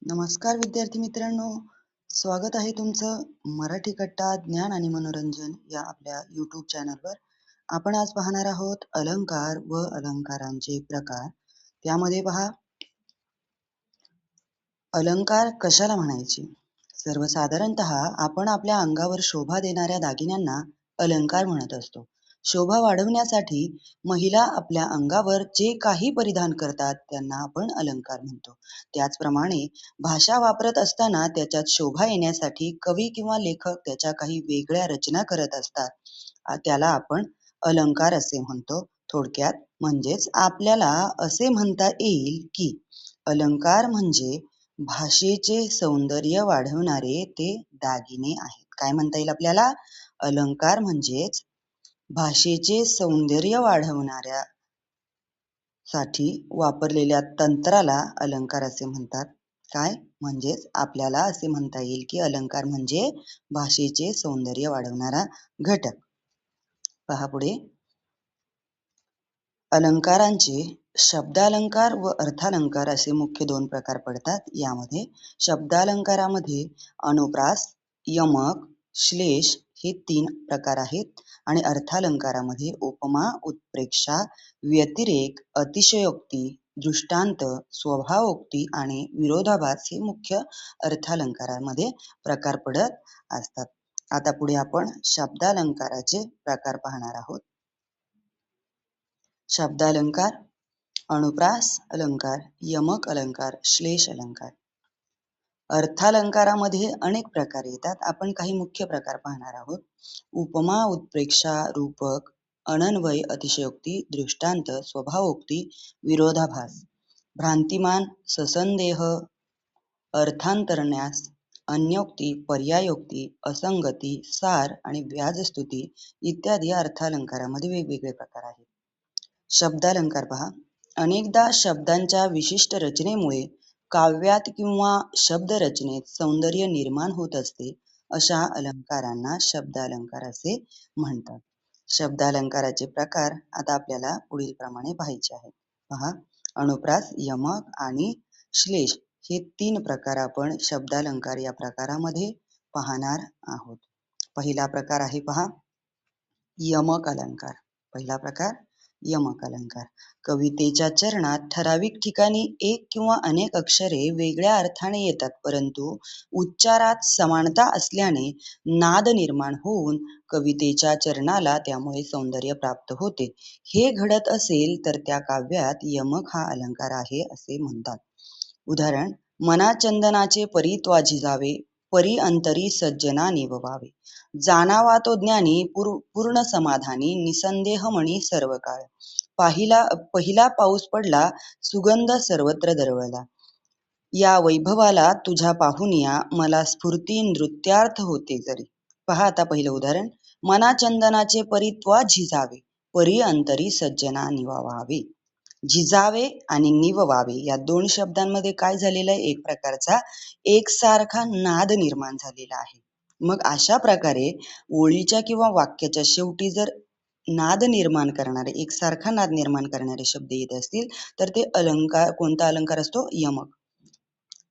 नमस्कार विद्यार्थी मित्रांनो, स्वागत आहे तुमचं मराठी कट्टा ज्ञान आणि मनोरंजन या आपल्या YouTube चॅनलवर. आपण आज पाहणार आहोत अलंकार व अलंकारांचे प्रकार. त्यामध्ये पहा, अलंकार कशाला म्हणायचे? सर्वसाधारणतः आपण आपल्या अंगावर शोभा देणाऱ्या दागिन्यांना अलंकार म्हणत असतो. शोभा वाढवण्यासाठी महिला आपल्या अंगावर जे काही परिधान करतात त्यांना आपण अलंकार म्हणतो. त्याचप्रमाणे भाषा वापरत असताना त्याच्यात शोभा येण्यासाठी कवी किंवा लेखक त्याच्या काही वेगळ्या रचना करत असतात. त्याला आपण अलंकार असे म्हणतो. थोडक्यात म्हणजेच आपल्याला असे म्हणता येईल की अलंकार म्हणजे भाषेचे सौंदर्य वाढवणारे ते दागिने आहेत. काय म्हणता येईल आपल्याला? अलंकार म्हणजेच भाषेचे सौंदर्य वाढवणाऱ्या साठी वापरलेल्या तंत्राला अलंकार असे म्हणतात. काय? म्हणजेच आपल्याला असे म्हणता येईल की अलंकार म्हणजे भाषेचे सौंदर्य वाढवणारा घटक. पहा पुढे, अलंकारांचे शब्दालंकार व अर्थालंकार असे मुख्य दोन प्रकार पडतात. यामध्ये शब्दालंकारामध्ये अनुप्रास, यमक, श्लेष हे 3 प्रकार आहेत आणि अर्थालंकारामध्ये उपमा, उत्प्रेक्षा, व्यतिरेक, अतिशयोक्ती, दृष्टांत, स्वभावोक्ती आणि विरोधाभास हे मुख्य अर्थालंकारामध्ये प्रकार पडत असतात. आता पुढे आपण शब्दालंकाराचे प्रकार पाहणार आहोत. शब्दालंकार, अनुप्रास अलंकार, यमक अलंकार, श्लेष अलंकार. अर्थालंकारामध्ये अनेक प्रकार येतात. आपण काही मुख्य प्रकार पाहणार आहोत. उपमा, उत्प्रेक्षा, रूपक, अनन्वय, अतिशयोक्ती, दृष्टांत, स्वभावोक्ती, विरोधाभास, भ्रांतिमान, ससंदेह, अर्थांतरन्यास, अन्योक्ती, पर्यायोक्ती, असंगती, सार आणि व्याजस्तुती इत्यादी अर्थालंकारामध्ये वेगवेगळे प्रकार आहेत. शब्दालंकार पहा, अनेकदा शब्दांच्या विशिष्ट रचनेमुळे काव्यात किंवा शब्दरचनेत सौंदर्य निर्माण होत असते. अशा अलंकारांना शब्दालंकार असे म्हणतात. शब्दालंकाराचे प्रकार आता आपल्याला पुढील प्रमाणे पाहायचे आहेत. पहा, अनुप्रास, यमक आणि श्लेष हे 3 प्रकार आपण शब्दालंकार या प्रकारामध्ये पाहणार आहोत. पहिला प्रकार आहे पहा, यमक अलंकार. पहिला प्रकार यमक अलंकार. कवितेच्या चरणात ठराविक ठिकाणी एक किंवा अनेक अक्षरे वेगळ्या अर्थाने येतात, परंतु उच्चारात समानता असल्याने नाद निर्माण होऊन कवितेच्या चरणाला त्यामुळे सौंदर्य प्राप्त होते. हे घडत असेल तर त्या काव्यात यमक हा अलंकार आहे असे म्हणतात. उदाहरण, मना चंदनाचे परी त्वा झिजावे, परी अंतरी सज्जना निववावे. जाणावा तो ज्ञानी पूर्ण समाधानी, निसंदेह मणी सर्व काळ. पहिला पाऊस पडला, सुगंध सर्वत्र दरवळला. या वैभवाला तुझ्या पाहुनिया, मला स्फूर्ती नृत्यार्थ होते जरी. पहा आता पहिलं उदाहरण, मना चंदनाचे परी त्वा झिजावे, परी अंतरी सज्जना निववावे. झिजावे आणि निववावे या 2 शब्दांमध्ये काय झालेलं आहे? एक प्रकारचा एकसारखा नाद निर्माण झालेला आहे. मग अशा प्रकारे ओळीच्या किंवा वाक्याच्या शेवटी जर नाद निर्माण करणारे, एकसारखा नाद निर्माण करणारे शब्द येत असतील तर ते अलंकार, कोणता अलंकार असतो? यमक.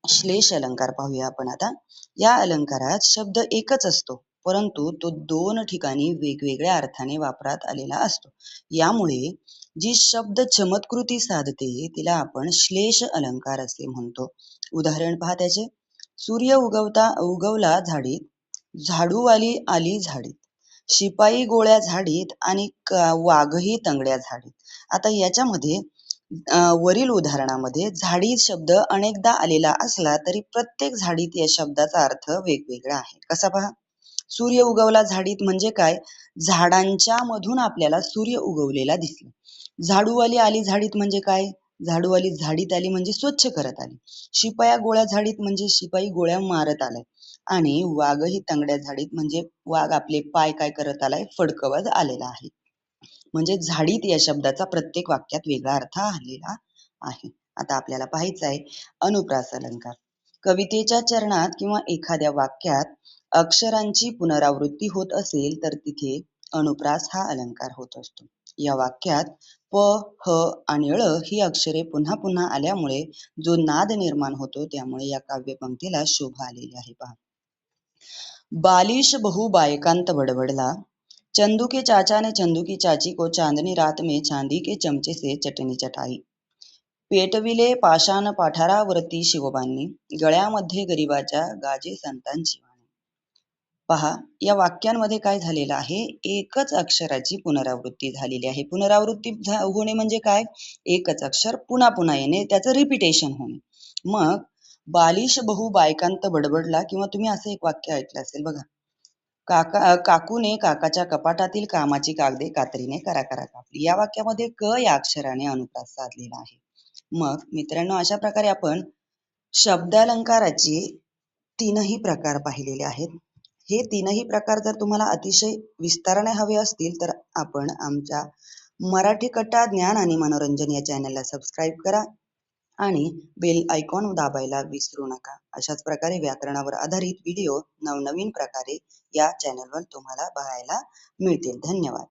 श्लेष अलंकार पाहूया आपण आता. या अलंकारात शब्द एकच असतो, परंतु तो 2 ठिकाणी वेगवेगळ्या अर्थाने वापरात आलेला असतो. यामुळे जी शब्द चमत्कृती साधते तिला आपण श्लेष अलंकार असे म्हणतो. उदाहरण पहा त्याचे, सूर्य उगवला झाडीत, झाडूवाली आली झाडीत, शिपाई गोळ्या झाडीत आणि वाघही तंगड्या झाडीत. आता याच्यामध्ये वरील उदाहरणामध्ये झाडी शब्द अनेकदा आलेला असला तरी प्रत्येक झाडीत या शब्दाचा अर्थ वेगवेगळा आहे. कसा पहा, सूर्य उगवला झाडीत म्हणजे काय? झाडांच्या मधून आपल्याला सूर्य उगवलेला दिसला. झाडूवाली आली झाडीत म्हणजे काय? झाडूवाली झाडीत आली म्हणजे स्वच्छ करत आली. शिपाया गोळ्या झाडीत म्हणजे शिपाई गोळ्या मारत आलाय. आणि वाघही तंगड्या झाडीत म्हणजे वाघ आपले पाय काय करत आलाय? फडकवत आलेला आहे. म्हणजे झाडीत या शब्दाचा प्रत्येक वाक्यात वेगळा अर्थ आलेला आहे. आता आपल्याला पाहायचं आहे अनुप्रास अलंकार. कवितेच्या चरणात किंवा एखाद्या वाक्यात अक्षरांची पुनरावृत्ती होत असेल तर तिथे अनुप्रास हा अलंकार होत असतो. या वाक्यात प, ह आणि ळ ही अक्षरे पुन्हा पुन्हा आल्यामुळे जो नाद निर्माण होतो, त्यामुळे या काव्यपंक्तीला शोभा आलेली आहे. पहा. बालिश बहु बायकांत बडबडला, चंदू के चाचा ने चंदू की चाची को चांदनी रात में चांदी के चमचे से चटणी चटाई. पेटविले पाषाण पाठारावरती शिवबांनी, गळ्यामध्ये गरिबाच्या गाजे संतांची वाणी. पहा, या वाक्यांमध्ये काय झालेलं आहे, एकच अक्षराची पुनरावृत्ती झालेली आहे. पुनरावृत्ती होणे म्हणजे काय, एकच अक्षर पुन्हा पुन्हा येणे, त्याचं रिपिटेशन होणे. मग बालिश बहु बायकांत बडबडला, किंवा तुम्ही असं एक वाक्य ऐकलं असेल बघा, काकूने काकाच्या कपाटातील कामाची कागदे कात्रीने कराकरा कापली. या वाक्यामध्ये क या अक्षराने अनुप्रास साधलेला आहे. मग मित्रांनो, अशा प्रकारे आपण शब्दालंकाराचे तीनही प्रकार पाहिलेले आहेत. हे तीनही प्रकार जर तुम्हाला अतिशय विस्ताराने हवे असतील तर आपण आमच्या मराठी कट्टा ज्ञान आणि मनोरंजन या चॅनलला सबस्क्राईब करा आणि बेल आयकॉन दाबायला विसरू नका. अशाच प्रकारे व्याकरणावर आधारित व्हिडिओ नवनवीन प्रकारे या चॅनलवर तुम्हाला पाहायला मिळतील. धन्यवाद.